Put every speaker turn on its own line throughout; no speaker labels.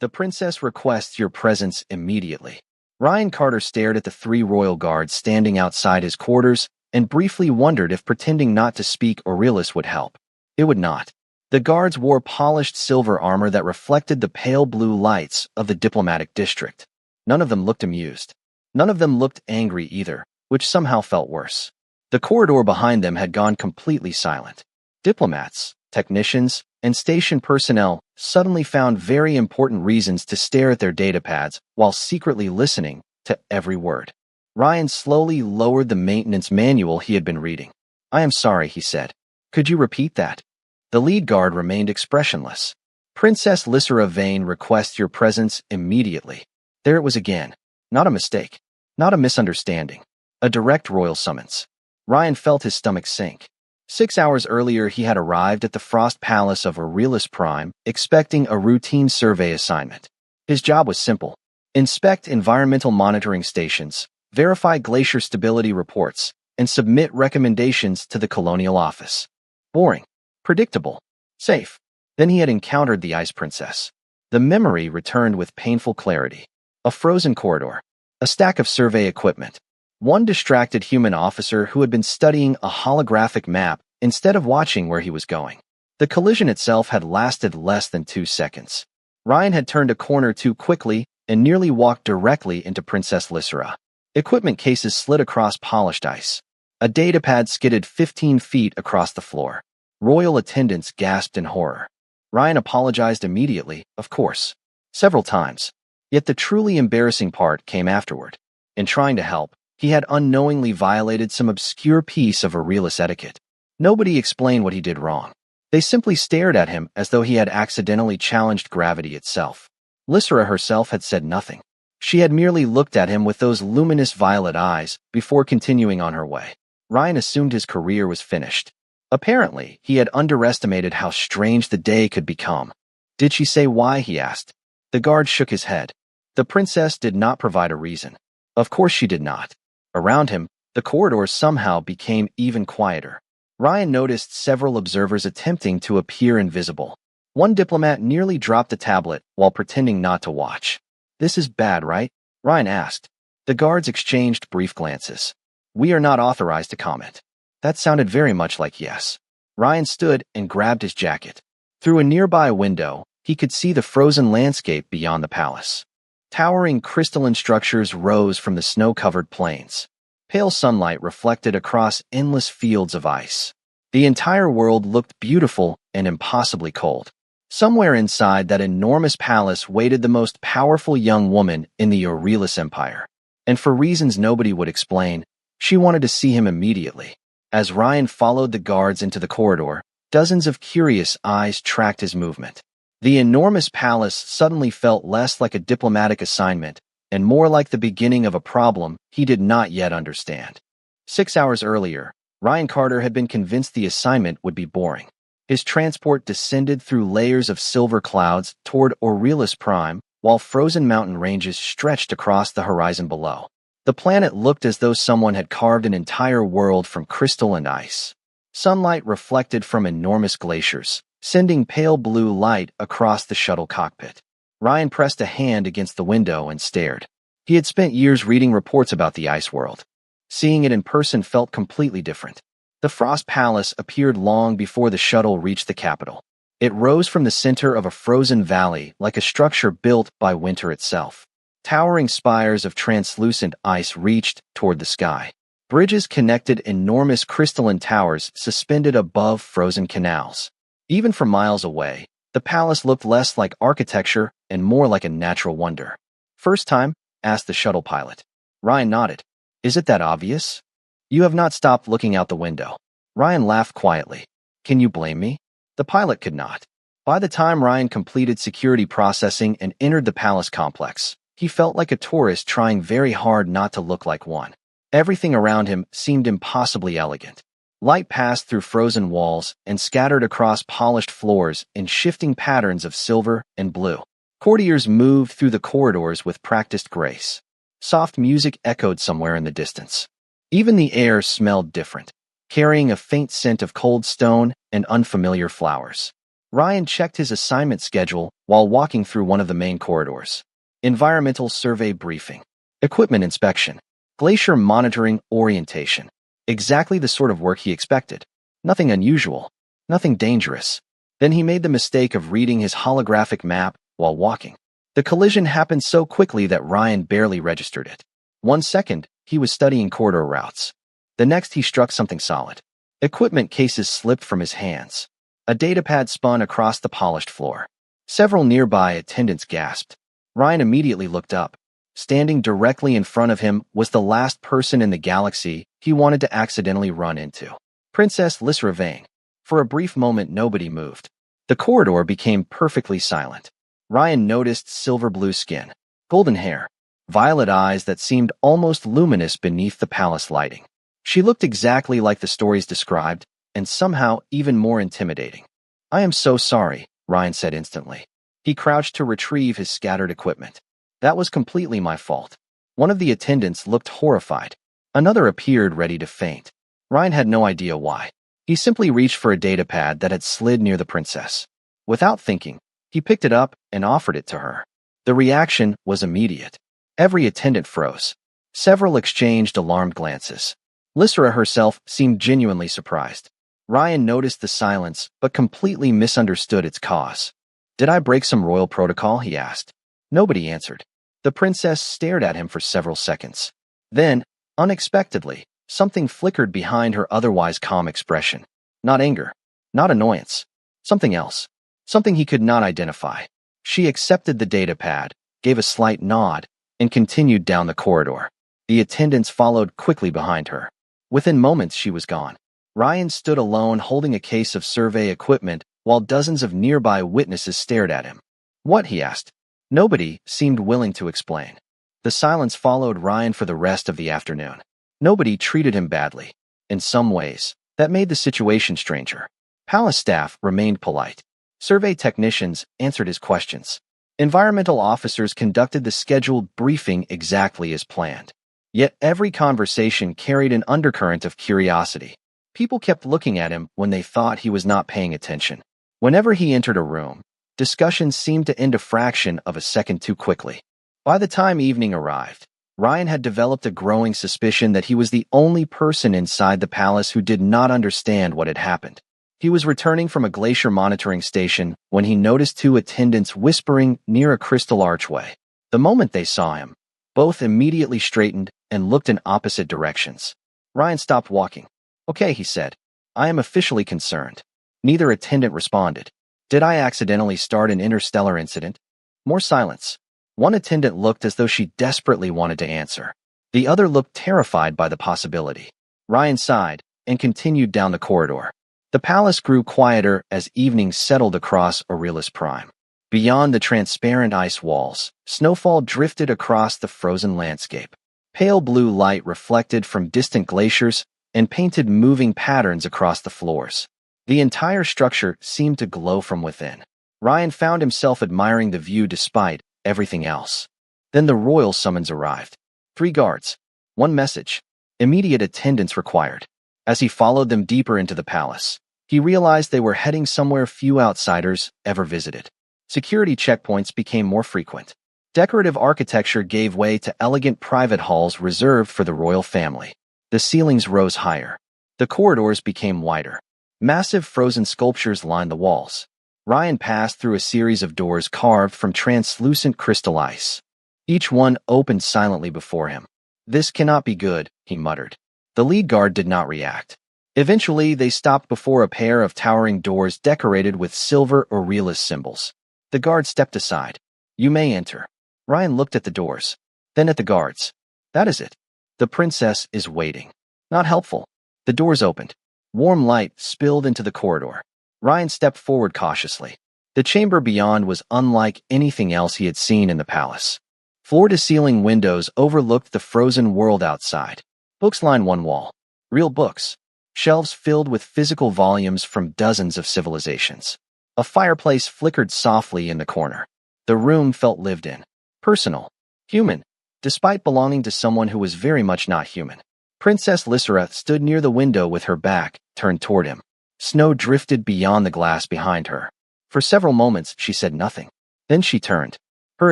The princess requests your presence immediately. Ryan Carter stared at the three royal guards standing outside his quarters and briefly wondered if pretending not to speak Aurelius would help. It would not. The guards wore polished silver armor that reflected the pale blue lights of the diplomatic district. None of them looked amused. None of them looked angry either, which somehow felt worse. The corridor behind them had gone completely silent. Diplomats, technicians, and station personnel suddenly found very important reasons to stare at their datapads while secretly listening to every word. Ryan slowly lowered the maintenance manual he had been reading. "I am sorry," he said. "Could you repeat that?" The lead guard remained expressionless. "Princess Lysera Vane requests your presence immediately." There it was again. Not a mistake. Not a misunderstanding. A direct royal summons. Ryan felt his stomach sink. 6 hours earlier, he had arrived at the Frost Palace of Aurelius Prime, expecting a routine survey assignment. His job was simple. Inspect environmental monitoring stations, verify glacier stability reports, and submit recommendations to the Colonial Office. Boring. Predictable. Safe. Then he had encountered the Ice Princess. The memory returned with painful clarity. A frozen corridor. A stack of survey equipment. One distracted human officer who had been studying a holographic map instead of watching where he was going. The collision itself had lasted less than 2 seconds. Ryan had turned a corner too quickly and nearly walked directly into Princess Lysera. Equipment cases slid across polished ice. A datapad skidded 15 feet across the floor. Royal attendants gasped in horror. Ryan apologized immediately, of course. Several times. Yet the truly embarrassing part came afterward. In trying to help, he had unknowingly violated some obscure piece of Aurelius etiquette. Nobody explained what he did wrong. They simply stared at him as though he had accidentally challenged gravity itself. Lysera herself had said nothing. She had merely looked at him with those luminous violet eyes before continuing on her way. Ryan assumed his career was finished. Apparently, he had underestimated how strange the day could become. "Did she say why?" he asked. The guard shook his head. The princess did not provide a reason. Of course she did not. Around him, the corridors somehow became even quieter. Ryan noticed several observers attempting to appear invisible. One diplomat nearly dropped a tablet while pretending not to watch. "This is bad, right?" Ryan asked. The guards exchanged brief glances. "We are not authorized to comment." That sounded very much like yes. Ryan stood and grabbed his jacket. Through a nearby window, he could see the frozen landscape beyond the palace. Towering crystalline structures rose from the snow-covered plains. Pale sunlight reflected across endless fields of ice. The entire world looked beautiful and impossibly cold. Somewhere inside that enormous palace waited the most powerful young woman in the Aurelius Empire. And for reasons nobody would explain, she wanted to see him immediately. As Ryan followed the guards into the corridor, dozens of curious eyes tracked his movement. The enormous palace suddenly felt less like a diplomatic assignment and more like the beginning of a problem he did not yet understand. 6 hours earlier, Ryan Carter had been convinced the assignment would be boring. His transport descended through layers of silver clouds toward Aurelius Prime, while frozen mountain ranges stretched across the horizon below. The planet looked as though someone had carved an entire world from crystal and ice. Sunlight reflected from enormous glaciers, sending pale blue light across the shuttle cockpit. Ryan pressed a hand against the window and stared. He had spent years reading reports about the ice world. Seeing it in person felt completely different. The Frost Palace appeared long before the shuttle reached the capital. It rose from the center of a frozen valley like a structure built by winter itself. Towering spires of translucent ice reached toward the sky. Bridges connected enormous crystalline towers suspended above frozen canals. Even from miles away, the palace looked less like architecture and more like a natural wonder. "First time?" asked the shuttle pilot. Ryan nodded. "Is it that obvious?" "You have not stopped looking out the window." Ryan laughed quietly. "Can you blame me?" The pilot could not. By the time Ryan completed security processing and entered the palace complex, he felt like a tourist trying very hard not to look like one. Everything around him seemed impossibly elegant. Light passed through frozen walls and scattered across polished floors in shifting patterns of silver and blue. Courtiers moved through the corridors with practiced grace. Soft music echoed somewhere in the distance. Even the air smelled different, carrying a faint scent of cold stone and unfamiliar flowers. Ryan checked his assignment schedule while walking through one of the main corridors. Environmental survey briefing. Equipment inspection. Glacier monitoring orientation. Exactly the sort of work he expected. Nothing unusual. Nothing dangerous. Then he made the mistake of reading his holographic map while walking. The collision happened so quickly that Ryan barely registered it. 1 second, he was studying corridor routes. The next, he struck something solid. Equipment cases slipped from his hands. A datapad spun across the polished floor. Several nearby attendants gasped. Ryan immediately looked up. Standing directly in front of him was the last person in the galaxy he wanted to accidentally run into. Princess Lysra Vane. For a brief moment, nobody moved. The corridor became perfectly silent. Ryan noticed silver-blue skin, golden hair, violet eyes that seemed almost luminous beneath the palace lighting. She looked exactly like the stories described, and somehow even more intimidating. "I am so sorry," Ryan said instantly. He crouched to retrieve his scattered equipment. "That was completely my fault." One of the attendants looked horrified. Another appeared ready to faint. Ryan had no idea why. He simply reached for a datapad that had slid near the princess. Without thinking, he picked it up and offered it to her. The reaction was immediate. Every attendant froze. Several exchanged alarmed glances. Lysra herself seemed genuinely surprised. Ryan noticed the silence, but completely misunderstood its cause. "Did I break some royal protocol?" he asked. Nobody answered. The princess stared at him for several seconds. Then, unexpectedly, something flickered behind her otherwise calm expression. Not anger, not annoyance. Something else. Something he could not identify. She accepted the datapad, gave a slight nod, and continued down the corridor. The attendants followed quickly behind her. Within moments, she was gone. Ryan stood alone holding a case of survey equipment while dozens of nearby witnesses stared at him. "What?" he asked. Nobody seemed willing to explain. The silence followed Ryan for the rest of the afternoon. Nobody treated him badly. In some ways, that made the situation stranger. Palace staff remained polite. Survey technicians answered his questions. Environmental officers conducted the scheduled briefing exactly as planned. Yet every conversation carried an undercurrent of curiosity. People kept looking at him when they thought he was not paying attention. Whenever he entered a room, discussions seemed to end a fraction of a second too quickly. By the time evening arrived, Ryan had developed a growing suspicion that he was the only person inside the palace who did not understand what had happened. He was returning from a glacier monitoring station when he noticed two attendants whispering near a crystal archway. The moment they saw him, both immediately straightened and looked in opposite directions. Ryan stopped walking. "Okay," he said. "I am officially concerned." Neither attendant responded. "Did I accidentally start an interstellar incident?" More silence. One attendant looked as though she desperately wanted to answer. The other looked terrified by the possibility. Ryan sighed and continued down the corridor. The palace grew quieter as evening settled across Aurelius Prime. Beyond the transparent ice walls, snowfall drifted across the frozen landscape. Pale blue light reflected from distant glaciers and painted moving patterns across the floors. The entire structure seemed to glow from within. Ryan found himself admiring the view despite everything else. Then the royal summons arrived. 3 guards. 1 message. Immediate attendance required. As he followed them deeper into the palace, he realized they were heading somewhere few outsiders ever visited. Security checkpoints became more frequent. Decorative architecture gave way to elegant private halls reserved for the royal family. The ceilings rose higher. The corridors became wider. Massive frozen sculptures lined the walls. Ryan passed through a series of doors carved from translucent crystal ice. Each one opened silently before him. "This cannot be good," he muttered. The lead guard did not react. Eventually, they stopped before a pair of towering doors decorated with silver Aurelius symbols. The guard stepped aside. "You may enter." Ryan looked at the doors, then at the guards. "That is it. The princess is waiting." Not helpful. The doors opened. Warm light spilled into the corridor. Ryan stepped forward cautiously. The chamber beyond was unlike anything else he had seen in the palace. Floor-to-ceiling windows overlooked the frozen world outside. Books lined one wall. Real books. Shelves filled with physical volumes from dozens of civilizations. A fireplace flickered softly in the corner. The room felt lived in. Personal. Human. Despite belonging to someone who was very much not human. Princess Lysra stood near the window with her back turned toward him. Snow drifted beyond the glass behind her. For several moments, she said nothing. Then she turned. Her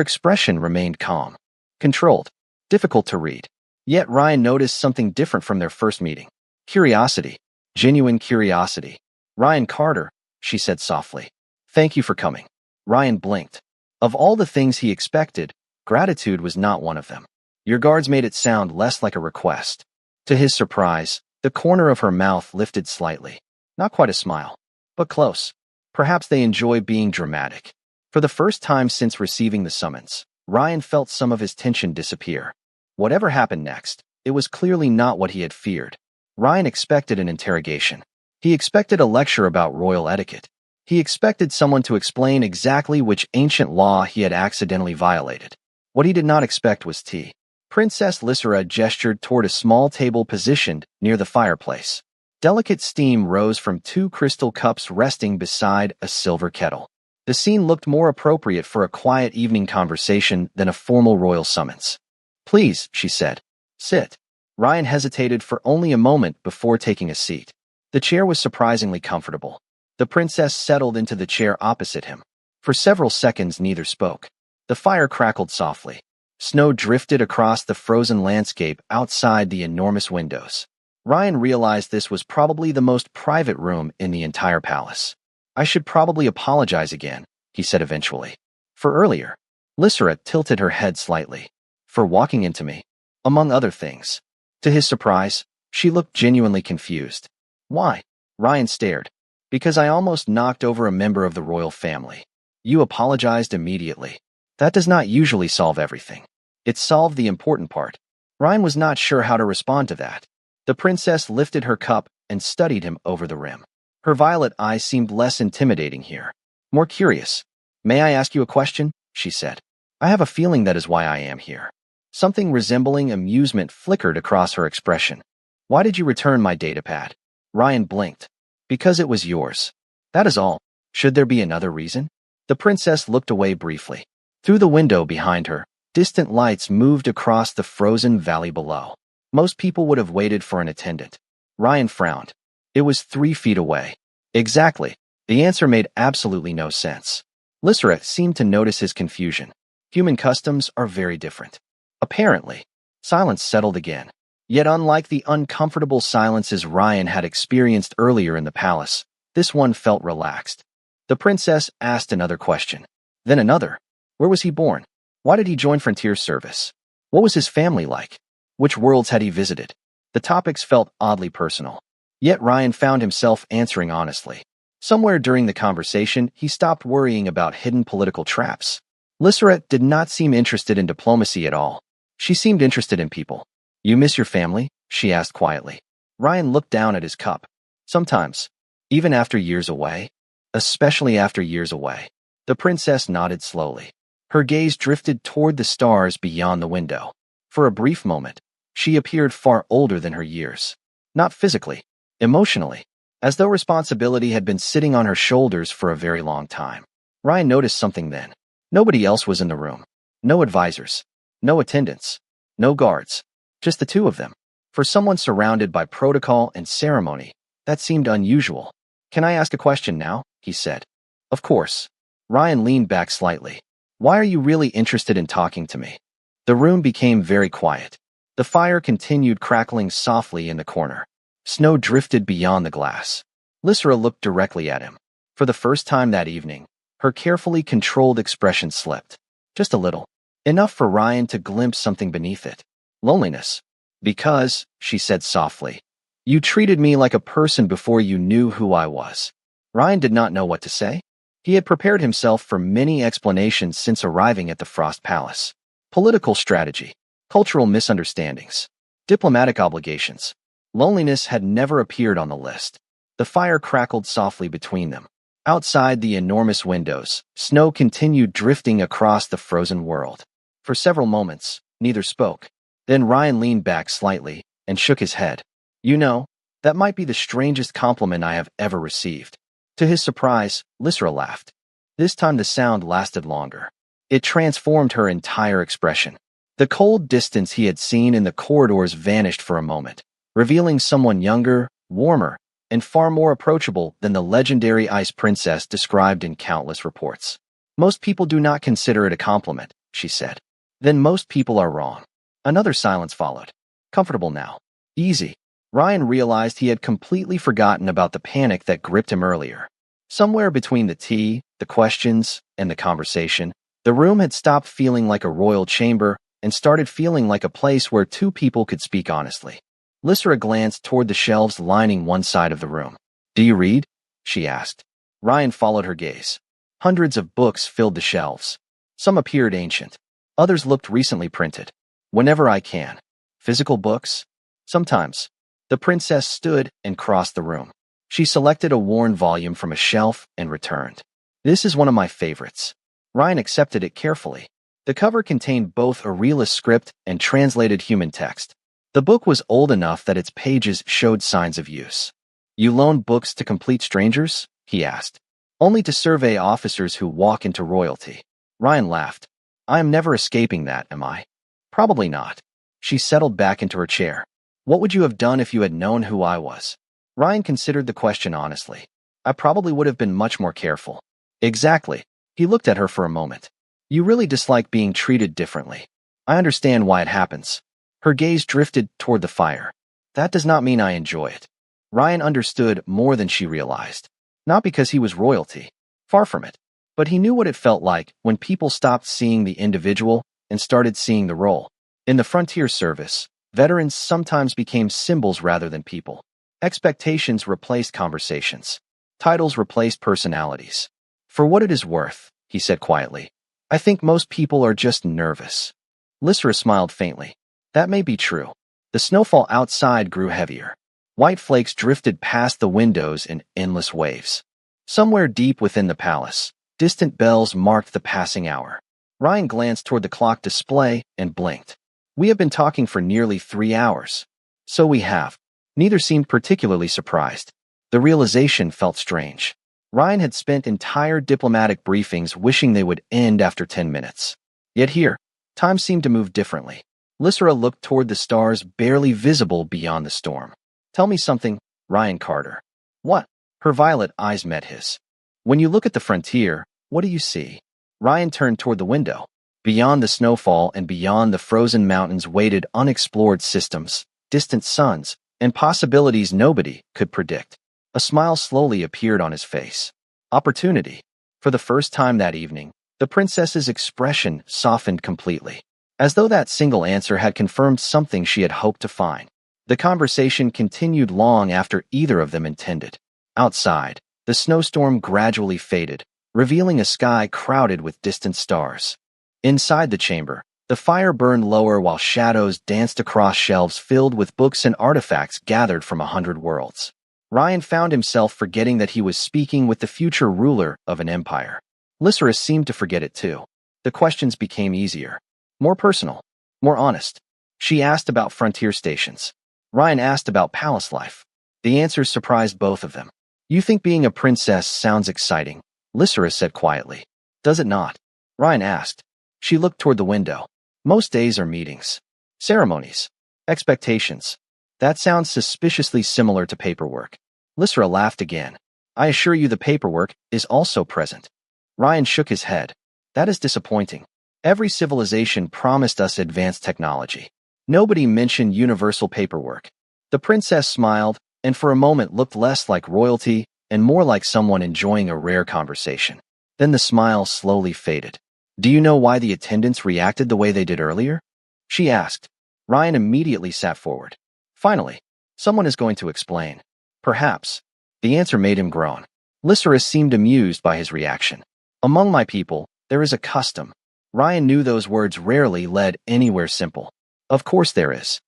expression remained calm, controlled, difficult to read. Yet Ryan noticed something different from their first meeting. Curiosity. Genuine curiosity. Ryan Carter, she said softly. Thank you for coming. Ryan blinked. Of all the things he expected, gratitude was not one of them. Your guards made it sound less like a request. To his surprise, the corner of her mouth lifted slightly. Not quite a smile, but close. Perhaps they enjoy being dramatic. For the first time since receiving the summons, Ryan felt some of his tension disappear. Whatever happened next, it was clearly not what he had feared. Ryan expected an interrogation. He expected a lecture about royal etiquette. He expected someone to explain exactly which ancient law he had accidentally violated. What he did not expect was tea. Princess Lysera gestured toward a small table positioned near the fireplace. Delicate steam rose from 2 crystal cups resting beside a silver kettle. The scene looked more appropriate for a quiet evening conversation than a formal royal summons. Please, she said. Sit. Ryan hesitated for only a moment before taking a seat. The chair was surprisingly comfortable. The princess settled into the chair opposite him. For several seconds, neither spoke. The fire crackled softly. Snow drifted across the frozen landscape outside the enormous windows. Ryan realized this was probably the most private room in the entire palace. I should probably apologize again, he said eventually. For earlier. Lysera tilted her head slightly. For walking into me. Among other things. To his surprise, she looked genuinely confused. Why? Ryan stared. Because I almost knocked over a member of the royal family. You apologized immediately. That does not usually solve everything. It solved the important part. Ryan was not sure how to respond to that. The princess lifted her cup and studied him over the rim. Her violet eyes seemed less intimidating here. More curious. May I ask you a question? She said. I have a feeling that is why I am here. Something resembling amusement flickered across her expression. Why did you return my datapad? Ryan blinked. Because it was yours. That is all. Should there be another reason? The princess looked away briefly. Through the window behind her, distant lights moved across the frozen valley below. Most people would have waited for an attendant. Ryan frowned. It was 3 feet away. Exactly. The answer made absolutely no sense. Lysera seemed to notice his confusion. Human customs are very different. Apparently. Silence settled again. Yet unlike the uncomfortable silences Ryan had experienced earlier in the palace, this one felt relaxed. The princess asked another question. Then another. Where was he born? Why did he join Frontier Service? What was his family like? Which worlds had he visited? The topics felt oddly personal. Yet Ryan found himself answering honestly. Somewhere during the conversation, he stopped worrying about hidden political traps. Lysera did not seem interested in diplomacy at all. She seemed interested in people. You miss your family? She asked quietly. Ryan looked down at his cup. Sometimes. Even after years away. Especially after years away. The princess nodded slowly. Her gaze drifted toward the stars beyond the window. For a brief moment, she appeared far older than her years. Not physically, emotionally, as though responsibility had been sitting on her shoulders for a very long time. Ryan noticed something then. Nobody else was in the room. No advisors. No attendants. No guards. Just the 2 of them. For someone surrounded by protocol and ceremony, that seemed unusual. Can I ask a question now? He said. Of course. Ryan leaned back slightly. Why are you really interested in talking to me? The room became very quiet. The fire continued crackling softly in the corner. Snow drifted beyond the glass. Lysera looked directly at him. For the first time that evening, her carefully controlled expression slipped. Just a little. Enough for Ryan to glimpse something beneath it. Loneliness. Because, she said softly, you treated me like a person before you knew who I was. Ryan did not know what to say. He had prepared himself for many explanations since arriving at the Frost Palace. Political strategy, cultural misunderstandings, diplomatic obligations. Loneliness had never appeared on the list. The fire crackled softly between them. Outside the enormous windows, snow continued drifting across the frozen world. For several moments, neither spoke. Then Ryan leaned back slightly and shook his head. You know, that might be the strangest compliment I have ever received. To his surprise, Lysera laughed. This time the sound lasted longer. It transformed her entire expression. The cold distance he had seen in the corridors vanished for a moment, revealing someone younger, warmer, and far more approachable than the legendary ice princess described in countless reports. Most people do not consider it a compliment, she said. Then most people are wrong. Another silence followed. Comfortable now. Easy. Ryan realized he had completely forgotten about the panic that gripped him earlier. Somewhere between the tea, the questions, and the conversation, the room had stopped feeling like a royal chamber and started feeling like a place where two people could speak honestly. Lysra glanced toward the shelves lining one side of the room. "Do you read?" she asked. Ryan followed her gaze. Hundreds of books filled the shelves. Some appeared ancient. Others looked recently printed. "Whenever I can." "Physical books?" "Sometimes." The princess stood and crossed the room. She selected a worn volume from a shelf and returned. "This is one of my favorites." Ryan accepted it carefully. The cover contained both a realist script and translated human text. The book was old enough that its pages showed signs of use. "You loan books to complete strangers?" he asked. "Only to survey officers who walk into royalty." Ryan laughed. "I am never escaping that, am I?" "Probably not." She settled back into her chair. "What would you have done if you had known who I was?" Ryan considered the question honestly. "I probably would have been much more careful." "Exactly." He looked at her for a moment. "You really dislike being treated differently. I understand why it happens." Her gaze drifted toward the fire. "That does not mean I enjoy it." Ryan understood more than she realized. Not because he was royalty. Far from it. But he knew what it felt like when people stopped seeing the individual and started seeing the role. In the frontier service, veterans sometimes became symbols rather than people. Expectations replaced conversations. Titles replaced personalities. "For what it is worth," he said quietly, "I think most people are just nervous." Lysra smiled faintly. "That may be true." The snowfall outside grew heavier. White flakes drifted past the windows in endless waves. Somewhere deep within the palace, distant bells marked the passing hour. Ryan glanced toward the clock display and blinked. "We have been talking for nearly 3 hours." "So we have." Neither seemed particularly surprised. The realization felt strange. Ryan had spent entire diplomatic briefings wishing they would end after 10 minutes. Yet here, time seemed to move differently. Lysra looked toward the stars barely visible beyond the storm. "Tell me something, Ryan Carter." "What?" Her violet eyes met his. "When you look at the frontier, what do you see?" Ryan turned toward the window. Beyond the snowfall and beyond the frozen mountains waited unexplored systems, distant suns, and possibilities nobody could predict. A smile slowly appeared on his face. Opportunity. For the first time that evening, the princess's expression softened completely, as though that single answer had confirmed something she had hoped to find. The conversation continued long after either of them intended. Outside, the snowstorm gradually faded, revealing a sky crowded with distant stars. Inside the chamber, the fire burned lower while shadows danced across shelves filled with books and artifacts gathered from 100 worlds. Ryan found himself forgetting that he was speaking with the future ruler of an empire. Lysra seemed to forget it too. The questions became easier, more personal, more honest. She asked about frontier stations. Ryan asked about palace life. The answers surprised both of them. "You think being a princess sounds exciting," Lysra said quietly. "Does it not?" Ryan asked. She looked toward the window. "Most days are meetings, ceremonies, expectations. That sounds suspiciously similar to paperwork." Lysra laughed again. "I assure you the paperwork is also present." Ryan shook his head. "That is disappointing. Every civilization promised us advanced technology. Nobody mentioned universal paperwork." The princess smiled, and for a moment looked less like royalty and more like someone enjoying a rare conversation. Then the smile slowly faded. "Do you know why the attendants reacted the way they did earlier?" she asked. Ryan immediately sat forward. "Finally, someone is going to explain." "Perhaps." The answer made him groan. Lysra seemed amused by his reaction. "Among my people, there is a custom." Ryan knew those words rarely led anywhere simple. Of course there is.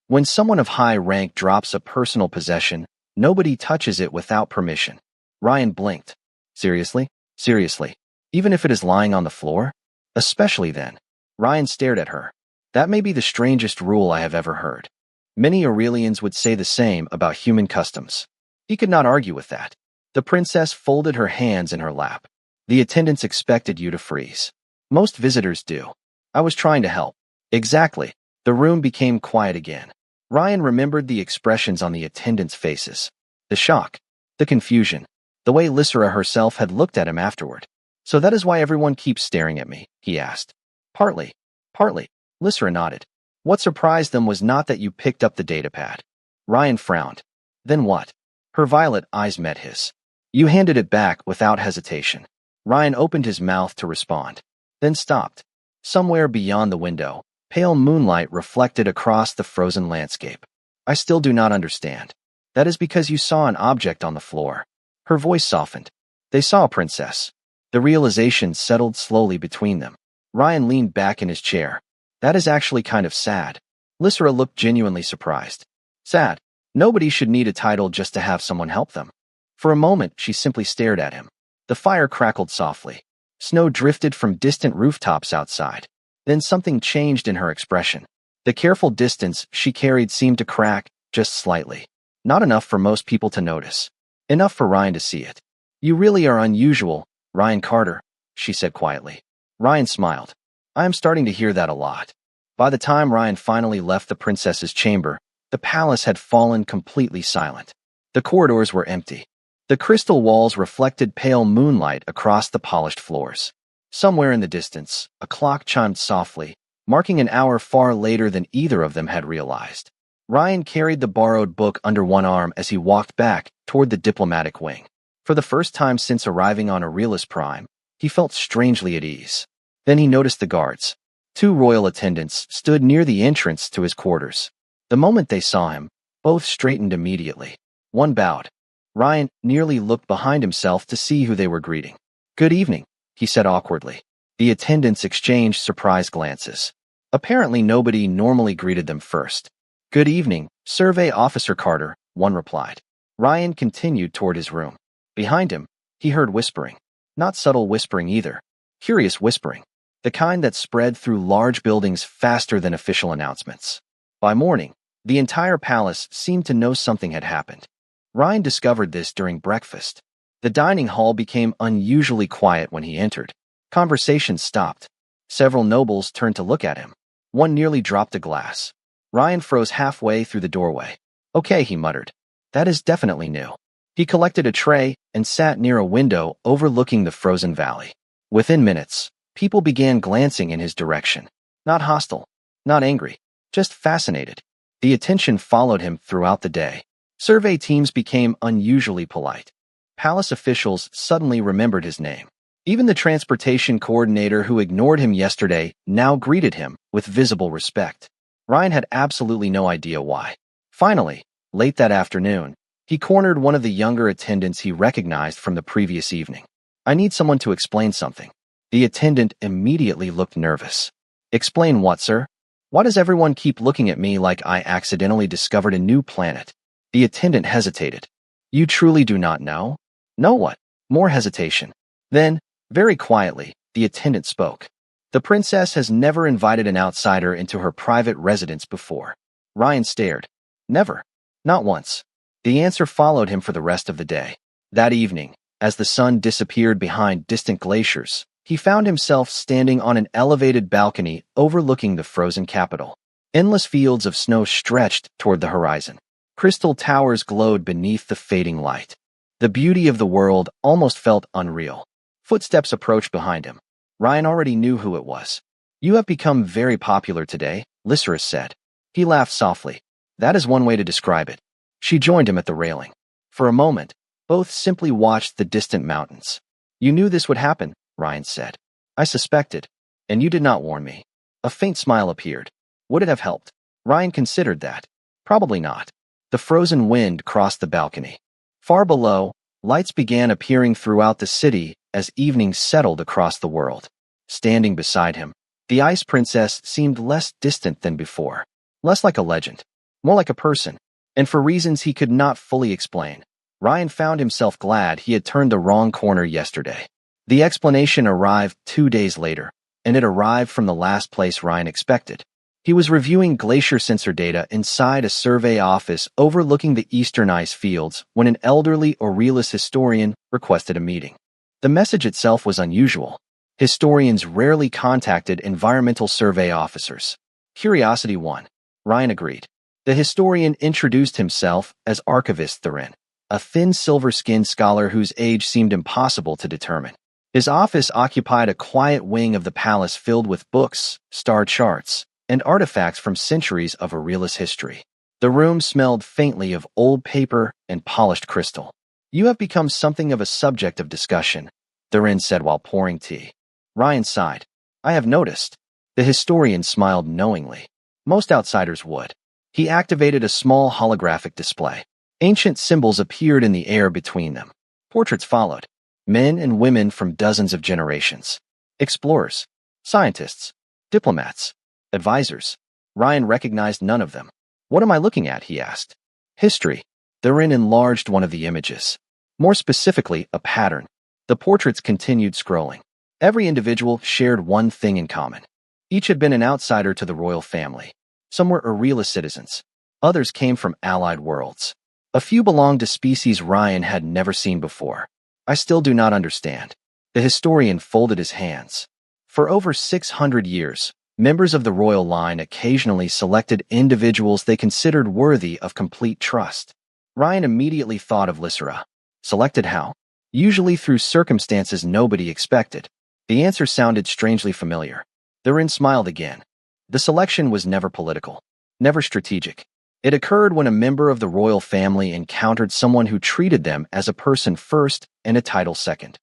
When someone of high rank drops a personal possession, nobody touches it without permission. Ryan blinked. "Seriously? Seriously? Even if it is lying on the floor?" "Especially then." Ryan stared at her. "That may be the strangest rule I have ever heard. Many Aurelians would say the same about human customs." He could not argue with that. The princess folded her hands in her lap. "The attendants expected you to freeze. Most visitors do. I was trying to help." "Exactly." The room became quiet again. Ryan remembered the expressions on the attendants' faces. The shock, The confusion. The way Lysera herself had looked at him afterward. So that is why everyone keeps staring at me, he asked. Partly. Partly. Lysera nodded. What surprised them was not that you picked up the datapad. Ryan frowned. Then what? Her violet eyes met his. You handed it back without hesitation. Ryan opened his mouth to respond, then stopped. Somewhere beyond the window, pale moonlight reflected across the frozen landscape. I still do not understand. That is because you saw an object on the floor. Her voice softened. They saw a princess. The realization settled slowly between them. Ryan leaned back in his chair. That is actually kind of sad. Lysera looked genuinely surprised. Sad. Nobody should need a title just to have someone help them. For a moment, she simply stared at him. The fire crackled softly. Snow drifted from distant rooftops outside. Then something changed in her expression. The careful distance she carried seemed to crack, just slightly. Not enough for most people to notice. Enough for Ryan to see it. You really are unusual, Ryan Carter, she said quietly. Ryan smiled. I am starting to hear that a lot. By the time Ryan finally left the princess's chamber, the palace had fallen completely silent. The corridors were empty. The crystal walls reflected pale moonlight across the polished floors. Somewhere in the distance, a clock chimed softly, marking an hour far later than either of them had realized. Ryan carried the borrowed book under one arm as he walked back toward the diplomatic wing. For the first time since arriving on Aurelius Prime, he felt strangely at ease. Then he noticed the guards. 2 royal attendants stood near the entrance to his quarters. The moment they saw him, both straightened immediately. One bowed. Ryan nearly looked behind himself to see who they were greeting. Good evening, he said awkwardly. The attendants exchanged surprised glances. Apparently nobody normally greeted them first. Good evening, Survey Officer Carter, one replied. Ryan continued toward his room. Behind him, he heard whispering. Not subtle whispering either. Curious whispering. The kind that spread through large buildings faster than official announcements. By morning, the entire palace seemed to know something had happened. Ryan discovered this during breakfast. The dining hall became unusually quiet when he entered. Conversations stopped. Several nobles turned to look at him. One nearly dropped a glass. Ryan froze halfway through the doorway. Okay, he muttered. That is definitely new. He collected a tray and sat near a window overlooking the frozen valley. Within minutes, people began glancing in his direction. Not hostile, not angry, just fascinated. The attention followed him throughout the day. Survey teams became unusually polite. Palace officials suddenly remembered his name. Even the transportation coordinator who ignored him yesterday now greeted him with visible respect. Ryan had absolutely no idea why. Finally, late that afternoon, he cornered one of the younger attendants he recognized from the previous evening. I need someone to explain something. The attendant immediately looked nervous. Explain what, sir? Why does everyone keep looking at me like I accidentally discovered a new planet? The attendant hesitated. You truly do not know? Know what? More hesitation. Then, very quietly, the attendant spoke. The princess has never invited an outsider into her private residence before. Ryan stared. Never. Not once. The answer followed him for the rest of the day. That evening, as the sun disappeared behind distant glaciers, he found himself standing on an elevated balcony overlooking the frozen capital. Endless fields of snow stretched toward the horizon. Crystal towers glowed beneath the fading light. The beauty of the world almost felt unreal. Footsteps approached behind him. Ryan already knew who it was. You have become very popular today, Lysera said. He laughed softly. That is one way to describe it. She joined him at the railing. For a moment, both simply watched the distant mountains. You knew this would happen, Ryan said. I suspected, and you did not warn me. A faint smile appeared. Would it have helped? Ryan considered that. Probably not. The frozen wind crossed the balcony. Far below, lights began appearing throughout the city as evening settled across the world. Standing beside him, the Ice Princess seemed less distant than before. Less like a legend. More like a person. And for reasons he could not fully explain, Ryan found himself glad he had turned the wrong corner yesterday. The explanation arrived 2 days later, and it arrived from the last place Ryan expected. He was reviewing glacier sensor data inside a survey office overlooking the eastern ice fields when an elderly Aurelius historian requested a meeting. The message itself was unusual. Historians rarely contacted environmental survey officers. Curiosity won. Ryan agreed. The historian introduced himself as Archivist Thurin. a thin silver-skinned scholar whose age seemed impossible to determine. His office occupied a quiet wing of the palace filled with books, star charts, and artifacts from centuries of Aurelius history. The room smelled faintly of old paper and polished crystal. "You have become something of a subject of discussion," Thurin said while pouring tea. Ryan sighed. "I have noticed." The historian smiled knowingly. Most outsiders would. He activated a small holographic display. Ancient symbols appeared in the air between them. Portraits followed. Men and women from dozens of generations. Explorers, scientists, diplomats, advisors. Ryan recognized none of them. "What am I looking at?" he asked. "History." Thurin enlarged one of the images. More specifically, a pattern. The portraits continued scrolling. Every individual shared one thing in common. Each had been an outsider to the royal family. Some were Aurelius citizens. Others came from allied worlds. A few belonged to species Ryan had never seen before. "I still do not understand." The historian folded his hands. For over 600 years, members of the royal line occasionally selected individuals they considered worthy of complete trust. Ryan immediately thought of Lysera. Selected how? Usually through circumstances nobody expected. The answer sounded strangely familiar. Thurin smiled again. The selection was never political, never strategic. It occurred when a member of the royal family encountered someone who treated them as a person first and a title second.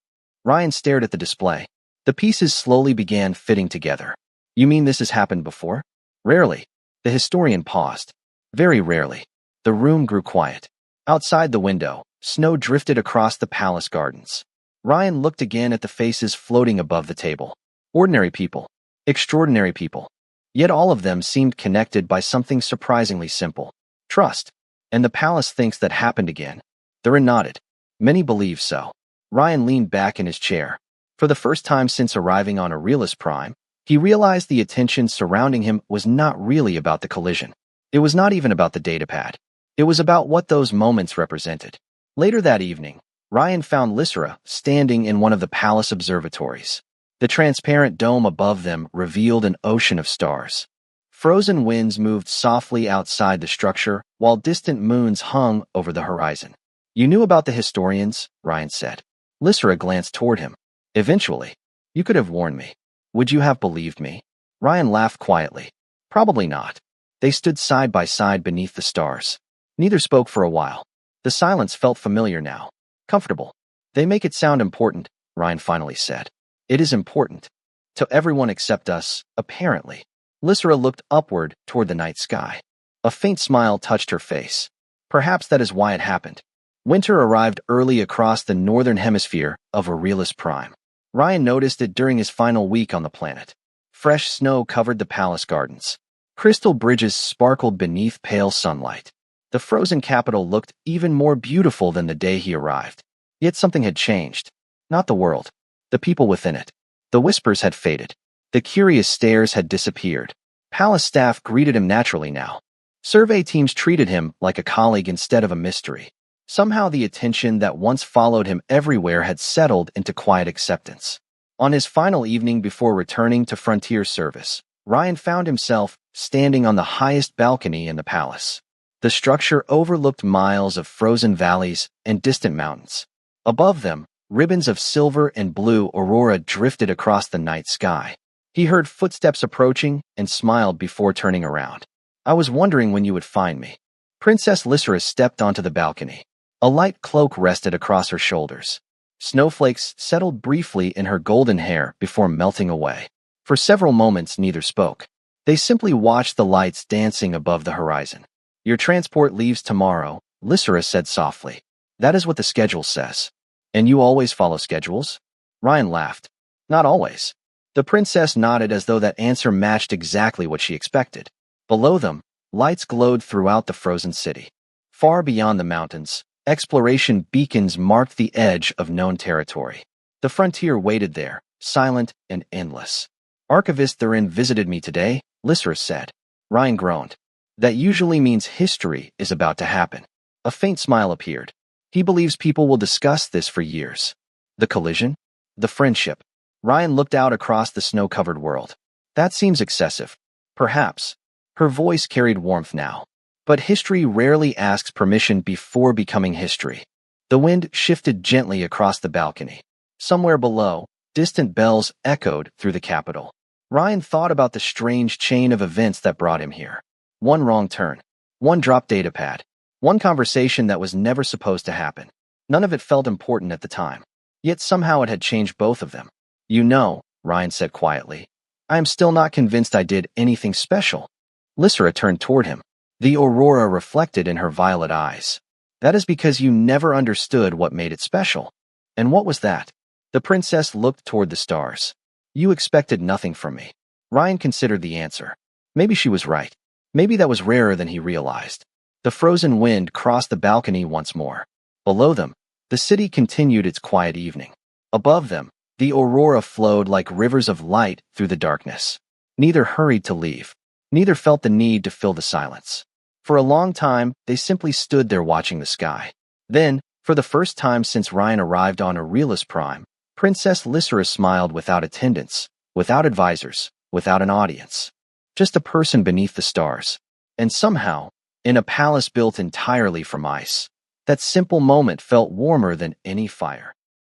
Ryan stared at the display. The pieces slowly began fitting together. "You mean this has happened before?" "Rarely." The historian paused. "Very rarely." The room grew quiet. Outside the window, snow drifted across the palace gardens. Ryan looked again at the faces floating above the table. Ordinary people. Extraordinary people. Yet all of them seemed connected by something surprisingly simple. Trust. "And the palace thinks that happened again." Thurin nodded. "Many believe so." Ryan leaned back in his chair. For the first time since arriving on Aurelius Prime, he realized the attention surrounding him was not really about the collision. It was not even about the datapad. It was about what those moments represented. Later that evening, Ryan found Lysera standing in one of the palace observatories. The transparent dome above them revealed an ocean of stars. Frozen winds moved softly outside the structure, while distant moons hung over the horizon. "You knew about the historians," Ryan said. Lysera glanced toward him. "Eventually. You could have warned me. Would you have believed me?" Ryan laughed quietly. "Probably not." They stood side by side beneath the stars. Neither spoke for a while. The silence felt familiar now. Comfortable. "They make it sound important," Ryan finally said. "It is important. To everyone except us, apparently." Lysera looked upward toward the night sky. A faint smile touched her face. Perhaps that is why it happened. Winter arrived early across the northern hemisphere of Aurelius Prime. Ryan noticed it during his final week on the planet. Fresh snow covered the palace gardens. Crystal bridges sparkled beneath pale sunlight. The frozen capital looked even more beautiful than the day he arrived. Yet something had changed. Not the world. The people within it. The whispers had faded. The curious stares had disappeared. Palace staff greeted him naturally now. Survey teams treated him like a colleague instead of a mystery. Somehow the attention that once followed him everywhere had settled into quiet acceptance. On his final evening before returning to frontier service, Ryan found himself standing on the highest balcony in the palace. The structure overlooked miles of frozen valleys and distant mountains. Above them, ribbons of silver and blue aurora drifted across the night sky. He heard footsteps approaching and smiled before turning around. "I was wondering when you would find me." Princess Lysera stepped onto the balcony. A light cloak rested across her shoulders. Snowflakes settled briefly in her golden hair before melting away. For several moments, neither spoke. They simply watched the lights dancing above the horizon. "Your transport leaves tomorrow," Lysera said softly. "That is what the schedule says." "And you always follow schedules?" Ryan laughed. "Not always." The princess nodded as though that answer matched exactly what she expected. Below them, lights glowed throughout the frozen city. Far beyond the mountains, exploration beacons marked the edge of known territory. The frontier waited there, silent and endless. "Archivist Thurin visited me today," Lysera said. Ryan groaned. "That usually means history is about to happen." A faint smile appeared. "He believes people will discuss this for years." The collision? The friendship? Ryan looked out across the snow-covered world. "That seems excessive." "Perhaps." Her voice carried warmth now. "But history rarely asks permission before becoming history." The wind shifted gently across the balcony. Somewhere below, distant bells echoed through the capital. Ryan thought about the strange chain of events that brought him here. One wrong turn, one dropped datapad, one conversation that was never supposed to happen. None of it felt important at the time. Yet somehow it had changed both of them. You know, Ryan said quietly, I am still not convinced I did anything special. Lysra turned toward him, the aurora reflected in her violet eyes. That is because you never understood what made it special. And what was that? The princess looked toward the stars. You expected nothing from me. Ryan considered the answer. Maybe she was right. Maybe that was rarer than he realized. The frozen wind crossed the balcony once more. Below them, the city continued its quiet evening. Above them, the aurora flowed like rivers of light through the darkness. Neither hurried to leave. Neither felt the need to fill the silence. For a long time, they simply stood there watching the sky. Then, for the first time since Ryan arrived on Aurelius Prime, Princess Lysra smiled without attendants, without advisors, without an audience. Just a person beneath the stars. And somehow, in a palace built entirely from ice, that simple moment felt warmer than any fire.